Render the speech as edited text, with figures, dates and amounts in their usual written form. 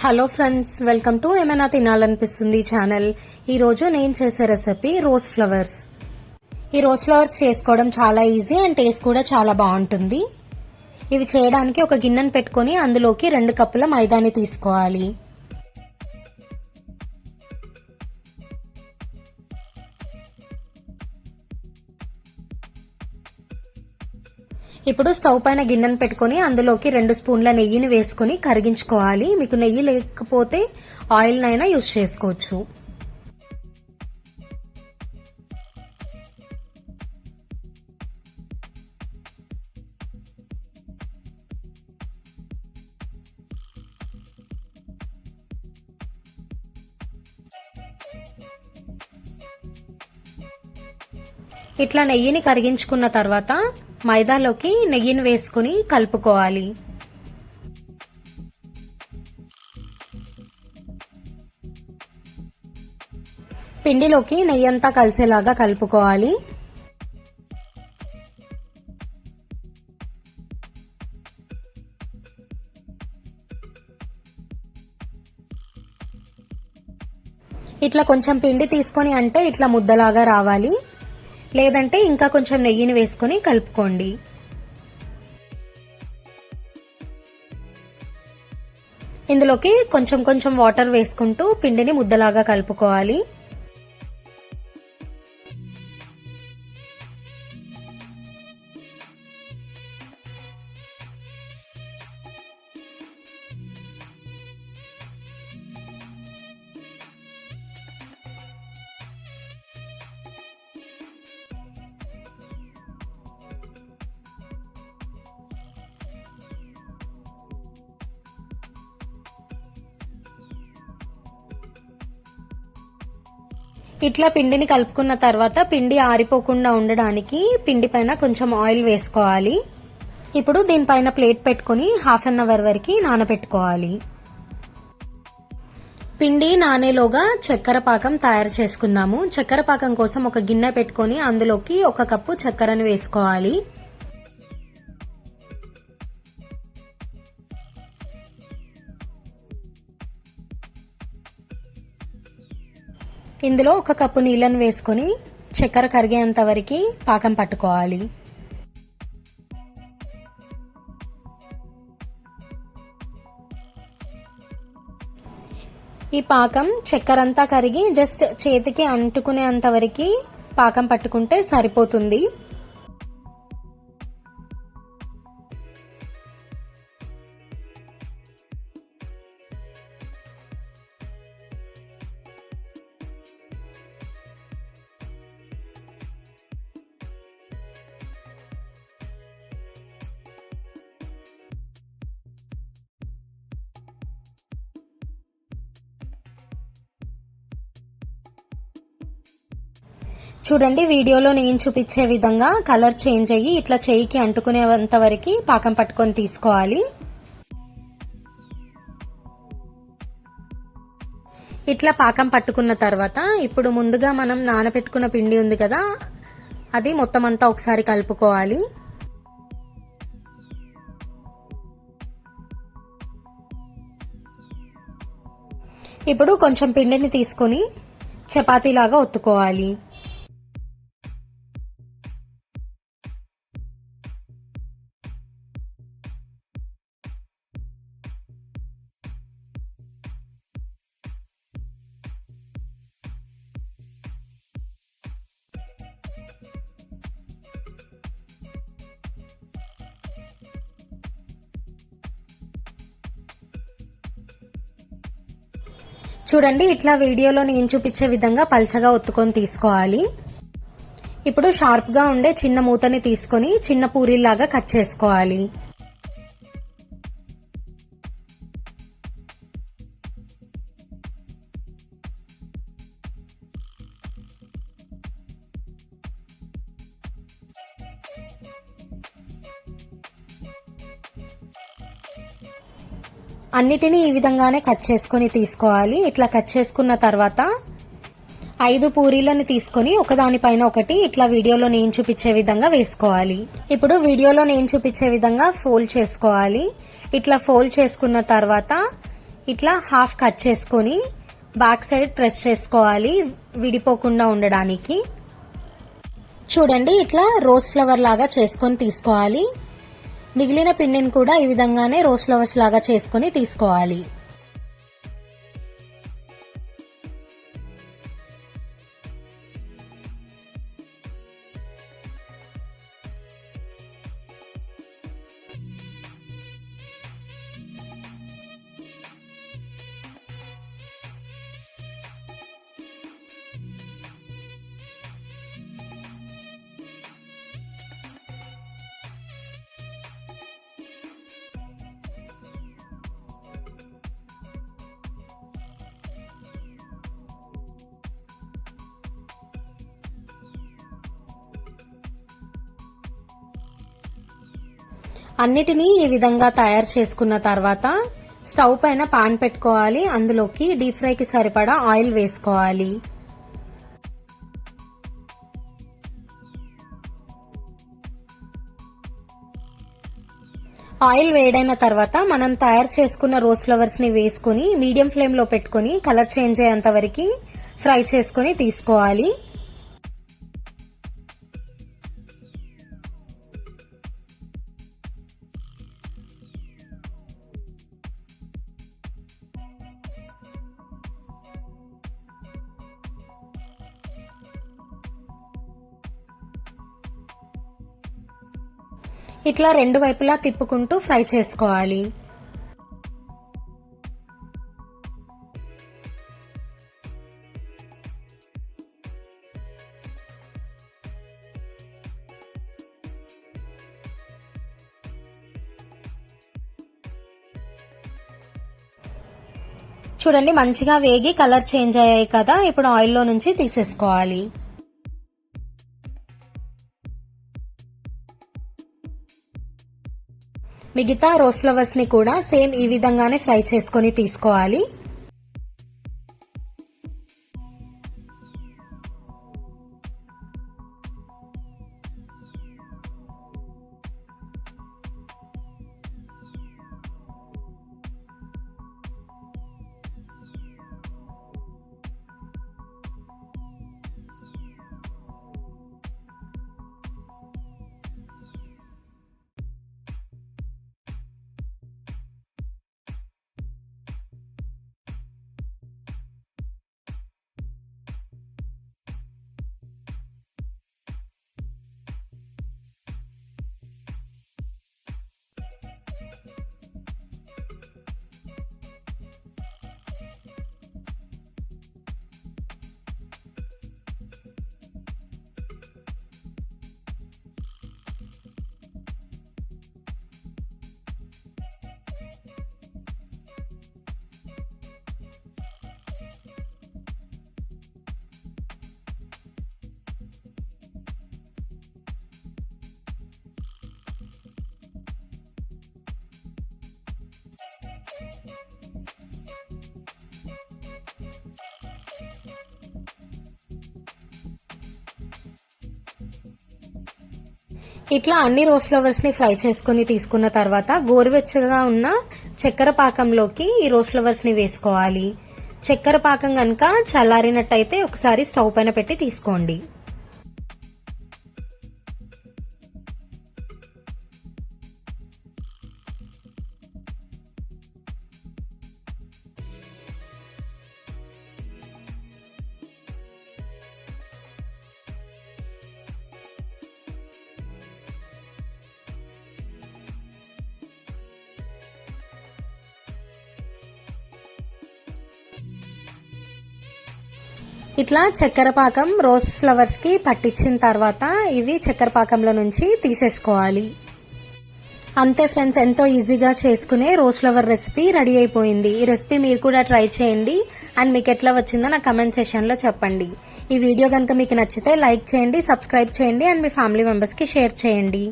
Hello friends, welcome to ఏమైనా తినాలనిపిస్తుంది channel. ఈరోజు నేను చేసే రెసిపీ రోజ్ ఫ్లవర్స్. ఈ రోజ్ ఫ్లవర్స్ చేసుకోవడం చాలా ఈజీ అండ్ టేస్ట్ కూడా చాలా బాగుంటుంది. ఇవి చేయడానికి ఒక గిన్నెను పెట్టుకొని అందులోకి 2 కప్పుల మైదాని తీసుకోవాలి. ఇప్పుడు స్టవ్ పైన గిన్నెను పెట్టుకొని అందులోకి 2 స్పూన్ల నెయ్యిని వేసుకొని కరిగించుకోవాలి. మీకు నెయ్యి లేకపోతే ఆయిల్ నైనా యూజ్ చేసుకోవచ్చు. ఇట్లా నెయ్యిని కరిగించుకున్న తర్వాత మైదాలోకి నెయ్యిని వేసుకుని కలుపుకోవాలి. పిండిలోకి నెయ్యి అంతా కలిసేలాగా కలుపుకోవాలి. ఇట్లా కొంచెం పిండి తీసుకొని అంటే ఇట్లా ముద్దలాగా రావాలి. లేదంటే ఇంకా కొంచెం నెయ్యిని వేసుకొని కలుపుకోండి. ఇందులోకి కొంచెం కొంచెం వాటర్ వేసుకుంటూ పిండిని ముద్దలాగా కలుపుకోవాలి. ఇట్లా పిండిని కలుపుకున్న తర్వాత పిండి ఆరిపోకుండా ఉండడానికి పిండి పైన కొంచెం ఆయిల్ వేసుకోవాలి. ఇప్పుడు దీనిపైన ప్లేట్ పెట్టుకుని 1/2 అవర్ వరకు నానబెట్టుకోవాలి. పిండి నానేలోగా చక్కెర పాకం తయారు చేసుకుందాము. చక్కెర పాకం కోసం ఒక గిన్నె పెట్టుకుని అందులోకి 1 కప్పు చక్కెరను వేసుకోవాలి. ఇందులో 1 కప్పు నీళ్లను వేసుకొని చక్కెర కరిగేంత వరకు పాకం పట్టుకోవాలి. ఈ పాకం చక్కెర అంతా కరిగి జస్ట్ చేతికి అంటుకునేంత వరకు పాకం పట్టుకుంటే సరిపోతుంది. చూడండి, వీడియోలో నేను చూపించే విధంగా కలర్ చేంజ్ అయ్యి ఇట్లా చేయికి అంటుకునేంత వరకు పాకం పట్టుకొని తీసుకోవాలి. ఇట్లా పాకం పట్టుకున్న తర్వాత ఇప్పుడు ముందుగా మనం నానబెట్టుకున్న పిండి ఉంది కదా, అది మొత్తం అంతా ఒకసారి కలుపుకోవాలి. ఇప్పుడు కొంచెం పిండిని తీసుకొని చపాతీలాగా ఒత్తుకోవాలి. చూడండి, ఇట్లా వీడియోలో నేను చూపించే విధంగా పల్చగా ఒత్తుకొని తీసుకోవాలి. ఇప్పుడు షార్ప్ గా ఉండే చిన్న మూతని తీసుకొని చిన్న పూరీలాగా కట్ చేసుకోవాలి. అన్నిటినీ ఈ విధంగానే కట్ చేసుకొని తీసుకోవాలి. ఇట్లా కట్ చేసుకున్న తర్వాత 5 పూరీలను తీసుకొని ఒకదానిపైన ఒకటి ఇట్లా వీడియోలో నేను చూపించే విధంగా వేసుకోవాలి. ఇప్పుడు వీడియోలో నేను చూపించే విధంగా ఫోల్డ్ చేసుకోవాలి. ఇట్లా ఫోల్డ్ చేసుకున్న తర్వాత ఇట్లా హాఫ్ కట్ చేసుకొని బ్యాక్ సైడ్ ప్రెస్ చేసుకోవాలి విడిపోకుండా ఉండడానికి. చూడండి ఇట్లా రోజ్ ఫ్లవర్ లాగా చేసుకొని తీసుకోవాలి. మిగిలిన పిండిని కూడా ఈ విధంగానే రోజ్ ఫ్లవర్స్ లాగా చేసుకొని తీసుకోవాలి. అన్నిటినీ ఈ విధంగా తయారు చేసుకున్న తర్వాత స్టవ్ పైన పాన్ పెట్టుకోవాలి. అందులోకి డీప్ ఫ్రైకి సరిపడా ఆయిల్ వేసుకోవాలి. ఆయిల్ వేడైన తర్వాత మనం తయారు చేసుకున్న రోజ్ ఫ్లవర్స్ ని వేసుకుని మీడియం ఫ్లేమ్ లో పెట్టుకుని కలర్ చేంజ్ అయ్యేంత వరకు ఫ్రై చేసుకుని తీసుకోవాలి. ఇట్లా రెండు వైపులా తిప్పుకుంటూ ఫ్రై చేసుకోవాలి. చూడండి మంచిగా వేగి కలర్ చేంజ్ అయ్యాయి కదా, ఇప్పుడు ఆయిల్లో నుంచి తీసేసుకోవాలి. మిగతా రోజ్ ఫ్లవర్స్ ని కూడా సేమ్ ఈ విధంగానే ఫ్రై చేసుకొని తీసుకోవాలి. ఇట్లా అన్ని రోజ్ ఫ్లవర్స్ ని ఫ్రై చేసుకుని తీసుకున్న తర్వాత గోరువెచ్చగా ఉన్న చక్కెర పాకంలోకి ఈ రోజ్ ఫ్లవర్స్ ని వేసుకోవాలి. చక్కెర పాకం గనక చల్లారినట్టయితే ఒకసారి స్టవ్ పైన పెట్టి తీసుకోండి. ఇట్లా చక్కెర పాకం రోజ్ ఫ్లవర్స్ కి పట్టించిన తర్వాత ఇవి చక్కెర పాకంలో నుంచి తీసేసుకోవాలి. అంతే ఫ్రెండ్స్, ఎంతో ఈజీగా చేసుకునే రోజ్ ఫ్లవర్ రెసిపీ రెడీ అయిపోయింది. ఈ రెసిపీ మీరు కూడా ట్రై చేయండి అండ్ మీకు ఎట్లా వచ్చిందో నా కమెంట్ సెక్షన్ లో చెప్పండి. ఈ వీడియో కనుక మీకు నచ్చితే లైక్ చేయండి, సబ్స్క్రైబ్ చేయండి అండ్ మీ ఫ్యామిలీ మెంబర్స్ కి షేర్ చేయండి.